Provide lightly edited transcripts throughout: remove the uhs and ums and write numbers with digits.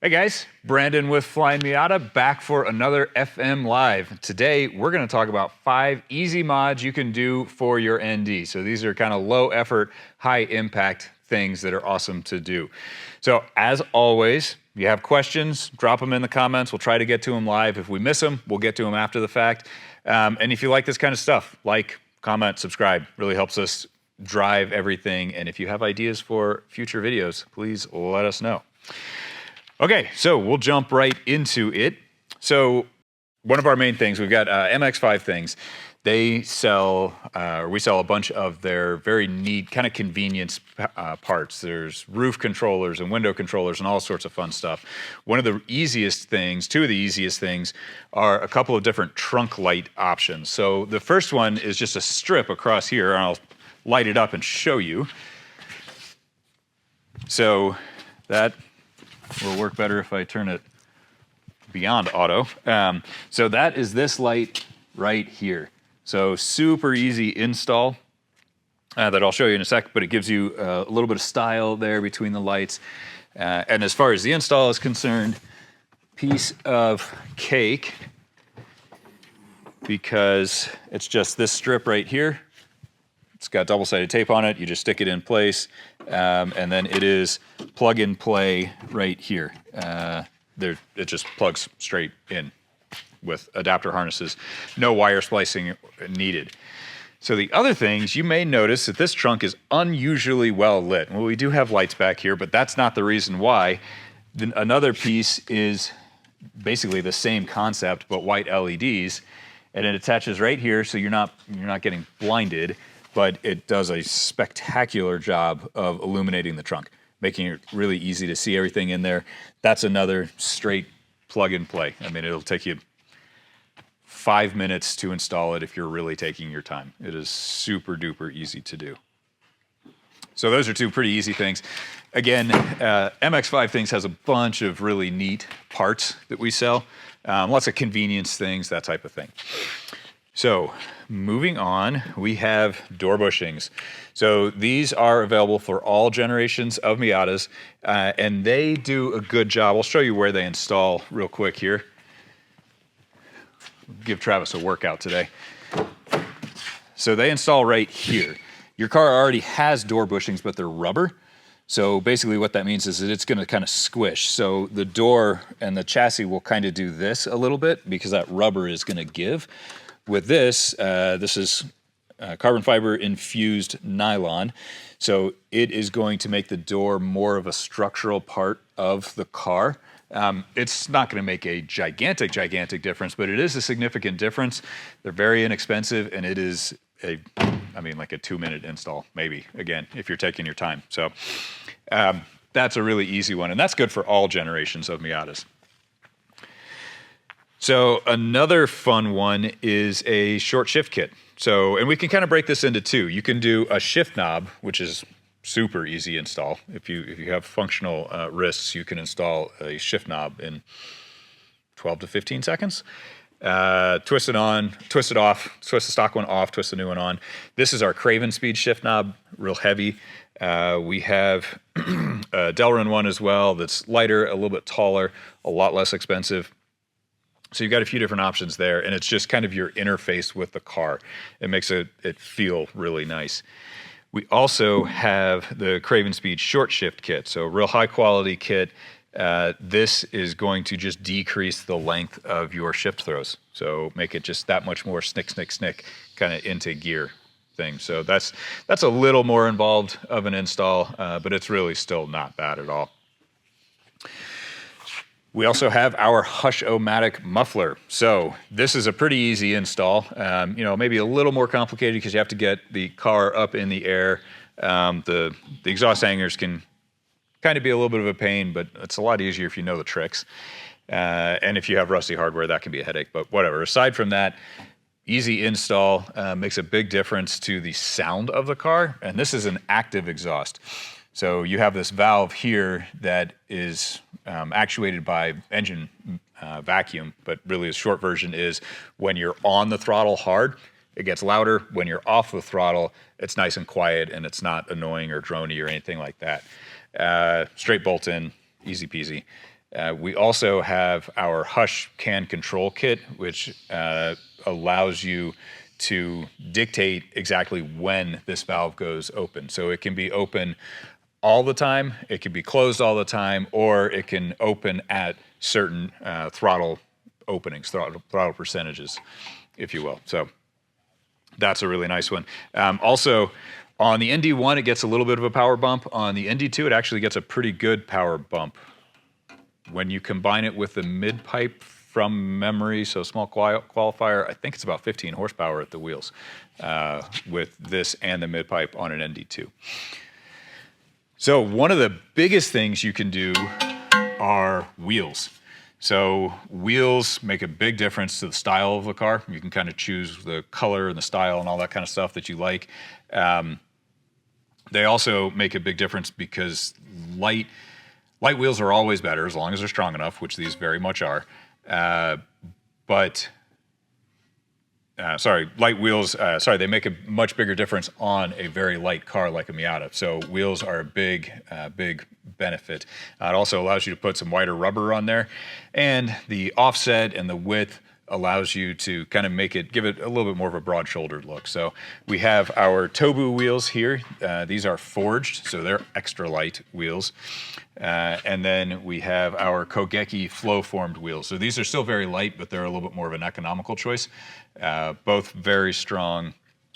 Hey guys, Brandon with Flyin Miata, back for another FM Live. Today, we're gonna talk about 5 easy mods you can do for your ND. So these are kind of low effort, high impact things that are awesome to do. So as always, if you have questions, drop them in the comments. We'll try to get to them live. If we miss them, we'll get to them after the fact. And if you like this kind of stuff, like, comment, subscribe, really helps us drive everything. And if you have ideas for future videos, please let us know. Okay, so we'll jump right into it. So one of our main things, we've got MX5 Things. They sell, we sell a bunch of their very neat kind of convenience parts. There's roof controllers and window controllers and all sorts of fun stuff. One of the easiest things, two of the easiest things, are a couple of different trunk light options. So the first one is just a strip across here, and I'll light it up and show you. So that will work better if I turn it beyond auto. So that is this light right here. So super easy install that I'll show you in a sec, but it gives you a little bit of style there between the lights. And as far as the install is concerned, piece of cake, because it's just this strip right here. It's got double-sided tape on it. You just stick it in place, and then it is plug and play right here. It just plugs straight in with adapter harnesses. No wire splicing needed. So the other things, you may notice that this trunk is unusually well lit. Well, we do have lights back here, but that's not the reason why. Then another piece is basically the same concept, but white LEDs, and it attaches right here, so you're not getting blinded. But it does a spectacular job of illuminating the trunk, making it really easy to see everything in there. That's another straight plug and play. I mean, it'll take you 5 minutes to install it if you're really taking your time. It is super duper easy to do. So those are two pretty easy things. Again, MX5 Things has a bunch of really neat parts that we sell. Lots of convenience things, that type of thing. So moving on, we have door bushings. So these are available for all generations of Miatas, and they do a good job. I'll show you where they install real quick here. Give Travis a workout today. So they install right here. Your car already has door bushings, but they're rubber. So basically what that means is that it's gonna kind of squish. So the door and the chassis will kind of do this a little bit because that rubber is gonna give. With this, this is carbon fiber infused nylon. So it is going to make the door more of a structural part of the car. It's not going to make a gigantic difference, but it is a significant difference. They're very inexpensive, and it is like a 2-minute install, maybe, again, if you're taking your time. So that's a really easy one, and that's good for all generations of Miatas. So another fun one is a short shift kit. So, and we can kind of break this into two. You can do a shift knob, which is super easy install. If you have functional wrists, you can install a shift knob in 12 to 15 seconds. Twist it on, twist it off, twist the stock one off, twist the new one on. This is our Cravenspeed shift knob, real heavy. We have a Delrin one as well that's lighter, a little bit taller, a lot less expensive. So you've got a few different options there, and it's just kind of your interface with the car. It makes it feel really nice. We also have the Cravenspeed short shift kit, so a real high quality kit. This is going to just decrease the length of your shift throws, so make it just that much more snick, snick, snick, kind of into gear thing. So that's a little more involved of an install, but it's really still not bad at all. We also have our Hush-O-Matic muffler. So this is a pretty easy install. Maybe a little more complicated because you have to get the car up in the air. The exhaust hangers can kind of be a little bit of a pain, but it's a lot easier if you know the tricks. And if you have rusty hardware, that can be a headache, but whatever. Aside from that, easy install, makes a big difference to the sound of the car. And this is an active exhaust. So you have this valve here that is actuated by engine vacuum, but really the short version is when you're on the throttle hard, it gets louder. When you're off the throttle, it's nice and quiet and it's not annoying or drony or anything like that. Straight bolt in, easy peasy. We also have our Hush can control kit, which allows you to dictate exactly when this valve goes open. So it can be open all the time, it can be closed all the time, or it can open at certain throttle openings, throttle percentages, if you will. So that's a really nice one. Also, on the ND1, it gets a little bit of a power bump. On the ND2, it actually gets a pretty good power bump. When you combine it with the mid-pipe from memory, so small qualifier, I think it's about 15 horsepower at the wheels with this and the mid-pipe on an ND2. So one of the biggest things you can do are wheels. So wheels make a big difference to the style of the car. You can kind of choose the color and the style and all that kind of stuff that you like. They also make a big difference because light wheels are always better as long as they're strong enough, which these very much are. Light wheels, they make a much bigger difference on a very light car like a Miata. So wheels are a big benefit. It also allows you to put some wider rubber on there, and the offset and the width allows you to kind of give it a little bit more of a broad-shouldered look. So we have our Tobu wheels here. These are forged, so they're extra light wheels. And then we have our Kogeki flow-formed wheels. So these are still very light, but they're a little bit more of an economical choice. Both very strong,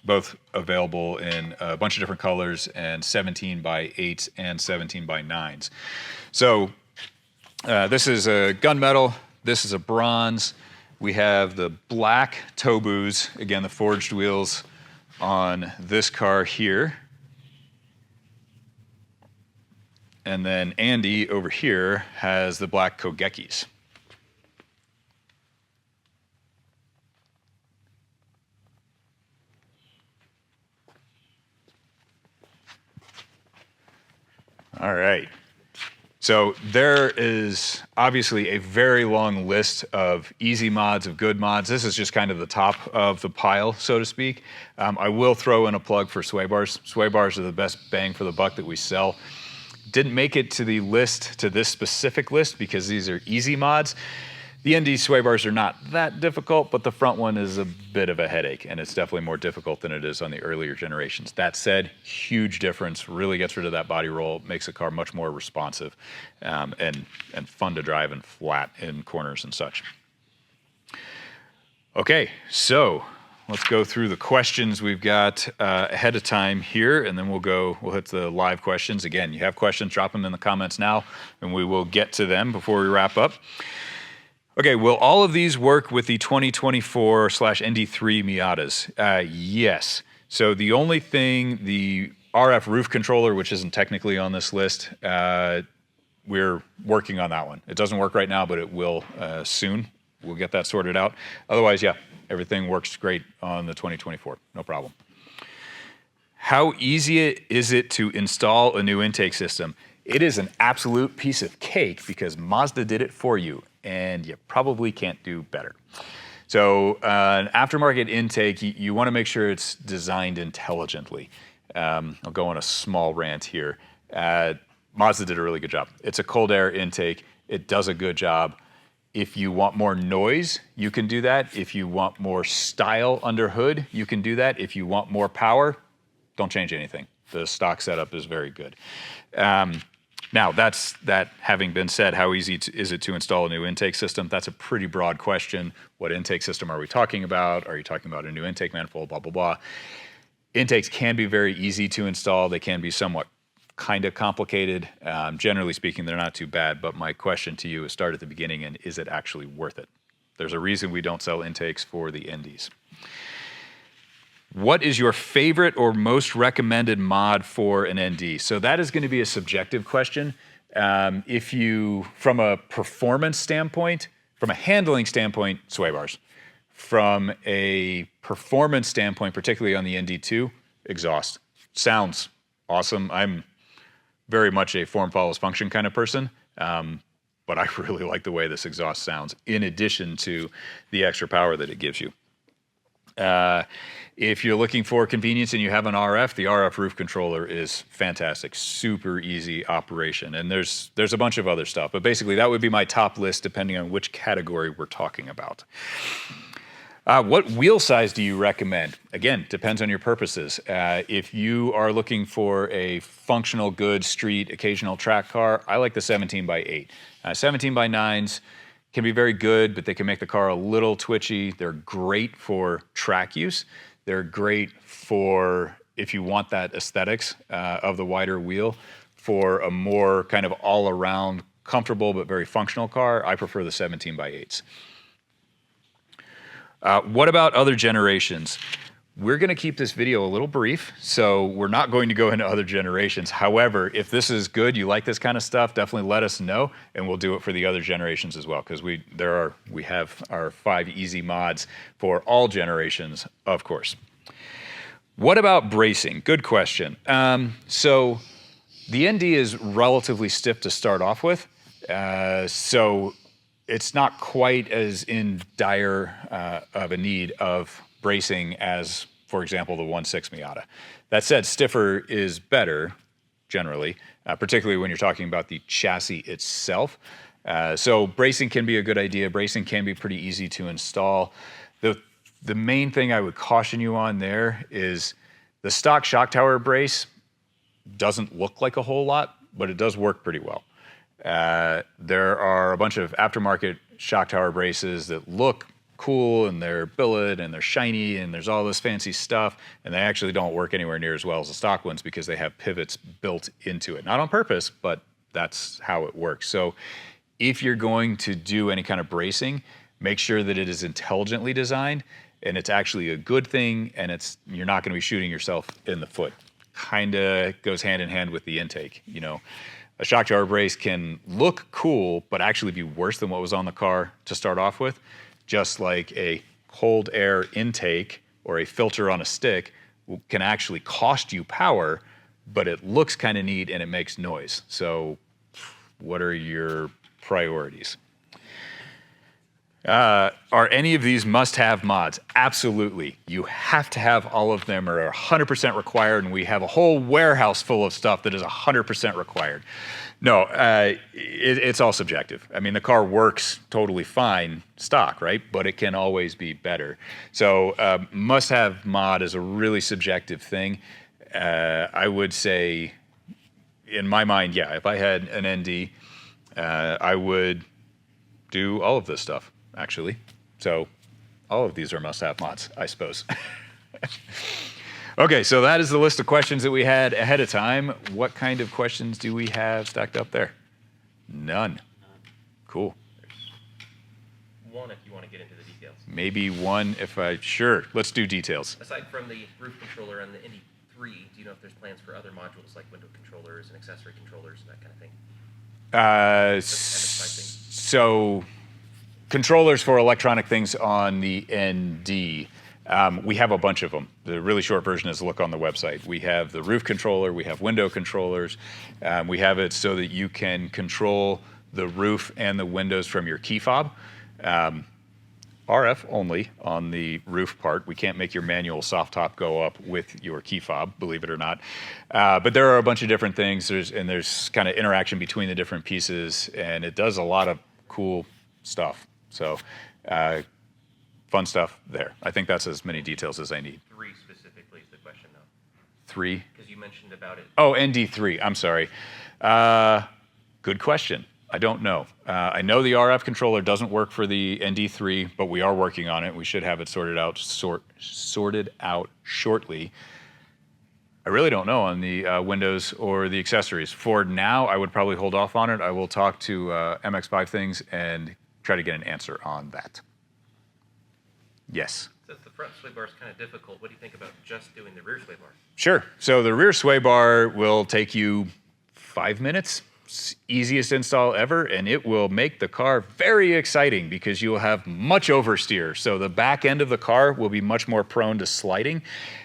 both available in a bunch of different colors, and 17 by 8s and 17 by 9s. So this is a gunmetal, this is a bronze. We have the black Tobus, again, the forged wheels on this car here. And then Andy over here has the black Kogekis. All right. So there is obviously a very long list of easy mods, of good mods. This is just kind of the top of the pile, so to speak. I will throw in a plug for sway bars. Sway bars are the best bang for the buck that we sell. Didn't make it to the list, to this specific list, because these are easy mods. The ND sway bars are not that difficult, but the front one is a bit of a headache, and it's definitely more difficult than it is on the earlier generations. That said, huge difference, really gets rid of that body roll, makes the car much more responsive and fun to drive and flat in corners and such. Okay, so let's go through the questions we've got ahead of time here, and then we'll hit the live questions. Again, you have questions, drop them in the comments now, and we will get to them before we wrap up. Okay, will all of these work with the 2024/ND3 Miatas? Yes. So the only thing, the RF roof controller, which isn't technically on this list, we're working on that one. It doesn't work right now, but it will soon. We'll get that sorted out. Otherwise, yeah, everything works great on the 2024, no problem. How easy is it to install a new intake system? It is an absolute piece of cake because Mazda did it for you, and you probably can't do better. So an aftermarket intake, you want to make sure it's designed intelligently. I'll go on a small rant here. Mazda did a really good job. It's a cold air intake. It does a good job. If you want more noise, you can do that. If you want more style under hood, you can do that. If you want more power, don't change anything. The stock setup is very good. Now, that having been said, how easy is it to install a new intake system? That's a pretty broad question. What intake system are we talking about? Are you talking about a new intake manifold, blah, blah, blah. Intakes can be very easy to install. They can be somewhat kind of complicated. Generally speaking, they're not too bad, but my question to you is start at the beginning and is it actually worth it? There's a reason we don't sell intakes for the Indies. What is your favorite or most recommended mod for an ND? So that is going to be a subjective question. If you, from a performance standpoint, from a handling standpoint, sway bars. From a performance standpoint, particularly on the ND2, exhaust. Sounds awesome. I'm very much a form follows function kind of person, but I really like the way this exhaust sounds in addition to the extra power that it gives you. If you're looking for convenience and you have an RF, the RF roof controller is fantastic, super easy operation. And there's a bunch of other stuff, but basically that would be my top list depending on which category we're talking about. What wheel size do you recommend? Again, depends on your purposes. If you are looking for a functional, good street, occasional track car, I like the 17 by 8. 17 by 9s can be very good, but they can make the car a little twitchy. They're great for track use. They're great for if you want that aesthetics of the wider wheel. For a more kind of all-around comfortable but very functional car, I prefer the 17 by 8s. What about other generations? We're going to keep this video a little brief, so we're not going to go into other generations. However, if this is good, you like this kind of stuff, definitely let us know, and we'll do it for the other generations as well, because we have our 5 easy mods for all generations, of course. What about bracing? Good question. So the ND is relatively stiff to start off with, so it's not quite as in dire of a need of bracing as, for example, the 1.6 Miata. That said, stiffer is better, generally, particularly when you're talking about the chassis itself. So bracing can be a good idea. Bracing can be pretty easy to install. The main thing I would caution you on there is the stock shock tower brace doesn't look like a whole lot, but it does work pretty well. There are a bunch of aftermarket shock tower braces that look cool and they're billet and they're shiny and there's all this fancy stuff, and they actually don't work anywhere near as well as the stock ones because they have pivots built into it. Not on purpose, but that's how it works. So if you're going to do any kind of bracing, make sure that it is intelligently designed and it's actually a good thing, and you're not going to be shooting yourself in the foot. Kind of goes hand in hand with the intake, you know. A shock tower brace can look cool, but actually be worse than what was on the car to start off with. Just like a cold air intake or a filter on a stick can actually cost you power, but it looks kind of neat and it makes noise. So what are your priorities? Are any of these must-have mods? Absolutely. You have to have all of them, or are 100% required, and we have a whole warehouse full of stuff that is 100% required. No, it's all subjective. I mean, the car works totally fine stock, right? But it can always be better. So must-have mod is a really subjective thing. I would say, in my mind, yeah, if I had an ND, I would do all of this stuff, actually. So all of these are must-have mods, I suppose. Okay, so that is the list of questions that we had ahead of time. What kind of questions do we have stacked up there? None. Cool. There's one if you want to get into the details. Maybe one if sure, let's do details. Aside from the roof controller and the Indy 3, do you know if there's plans for other modules like window controllers and accessory controllers and that kind of thing? So controllers for electronic things on the ND. We have a bunch of them. The really short version is look on the website. We have the roof controller, we have window controllers. We have it so that you can control the roof and the windows from your key fob. RF only on the roof part. We can't make your manual soft top go up with your key fob, believe it or not. But there are a bunch of different things. There's kind of interaction between the different pieces, and it does a lot of cool stuff. So fun stuff there. I think that's as many details as I need. 3 specifically is the question, though. 3? Because you mentioned about it. Oh, ND3. I'm sorry. Good question. I don't know. I know the RF controller doesn't work for the ND3, but we are working on it. We should have it sorted out shortly. I really don't know on the windows or the accessories. For now, I would probably hold off on it. I will talk to MX5 Things and try to get an answer on that. Yes? Since the front sway bar is kind of difficult, what do you think about just doing the rear sway bar? Sure. So the rear sway bar will take you 5 minutes. Easiest install ever, and it will make the car very exciting because you will have much oversteer. So the back end of the car will be much more prone to sliding,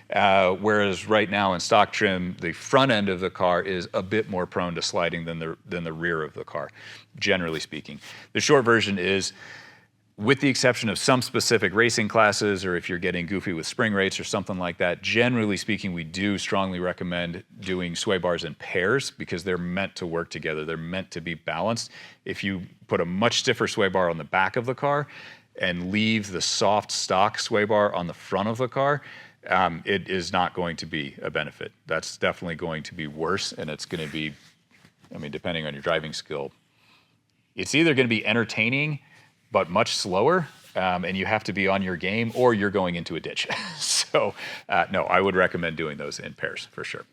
whereas right now in stock trim, the front end of the car is a bit more prone to sliding than the rear of the car, generally speaking. The short version is with the exception of some specific racing classes, or if you're getting goofy with spring rates or something like that, generally speaking, we do strongly recommend doing sway bars in pairs because they're meant to work together. They're meant to be balanced. If you put a much stiffer sway bar on the back of the car and leave the soft stock sway bar on the front of the car, it is not going to be a benefit. That's definitely going to be worse, and it's going to be, I mean, depending on your driving skill, it's either going to be entertaining but much slower, and you have to be on your game, or you're going into a ditch. So, no, I would recommend doing those in pairs for sure.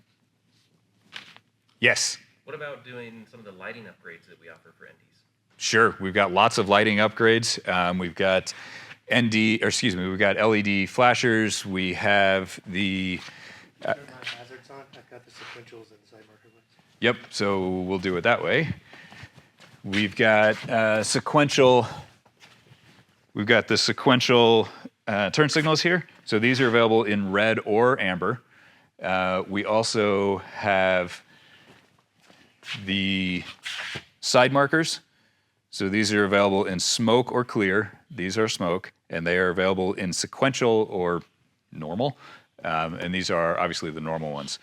Yes? What about doing some of the lighting upgrades that we offer for NDs? Sure, we've got lots of lighting upgrades. We've got we've got LED flashers. We have the... hazards on. I've got the sequentials and side marker lights. Yep, so we'll do it that way. We've got sequential... We've got the sequential turn signals here. So these are available in red or amber. We also have the side markers. So these are available in smoke or clear. These are smoke, and they are available in sequential or normal. And these are obviously the normal ones.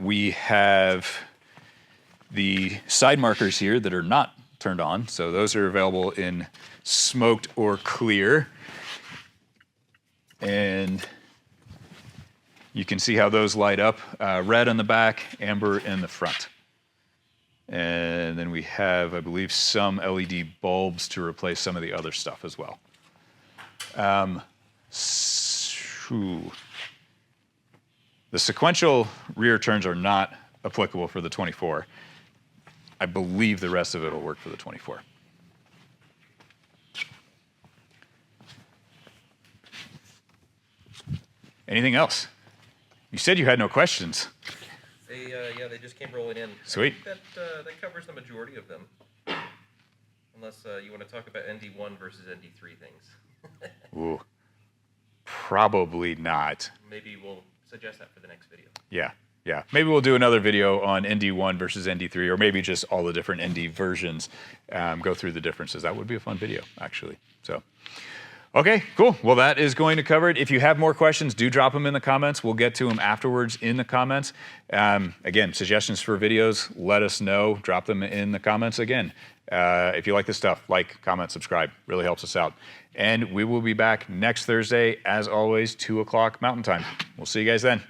We have the side markers here that are not turned on. So those are available in smoked or clear. And you can see how those light up. Red on the back, amber in the front. And then we have, I believe, some LED bulbs to replace some of the other stuff as well. The sequential rear turns are not applicable for the 24. I believe the rest of it will work for the 24. Anything else? You said you had no questions. They just came rolling in. Sweet. I think that covers the majority of them. Unless you want to talk about ND1 versus ND3 things. Ooh, probably not. Maybe we'll suggest that for the next video. Yeah. Maybe we'll do another video on ND1 versus ND3, or maybe just all the different ND versions, go through the differences. That would be a fun video, actually. So, okay, cool. Well, that is going to cover it. If you have more questions, do drop them in the comments. We'll get to them afterwards in the comments. Again, suggestions for videos, let us know. Drop them in the comments again. If you like this stuff, like, comment, subscribe. Really helps us out. And we will be back next Thursday, as always, 2 o'clock Mountain Time. We'll see you guys then.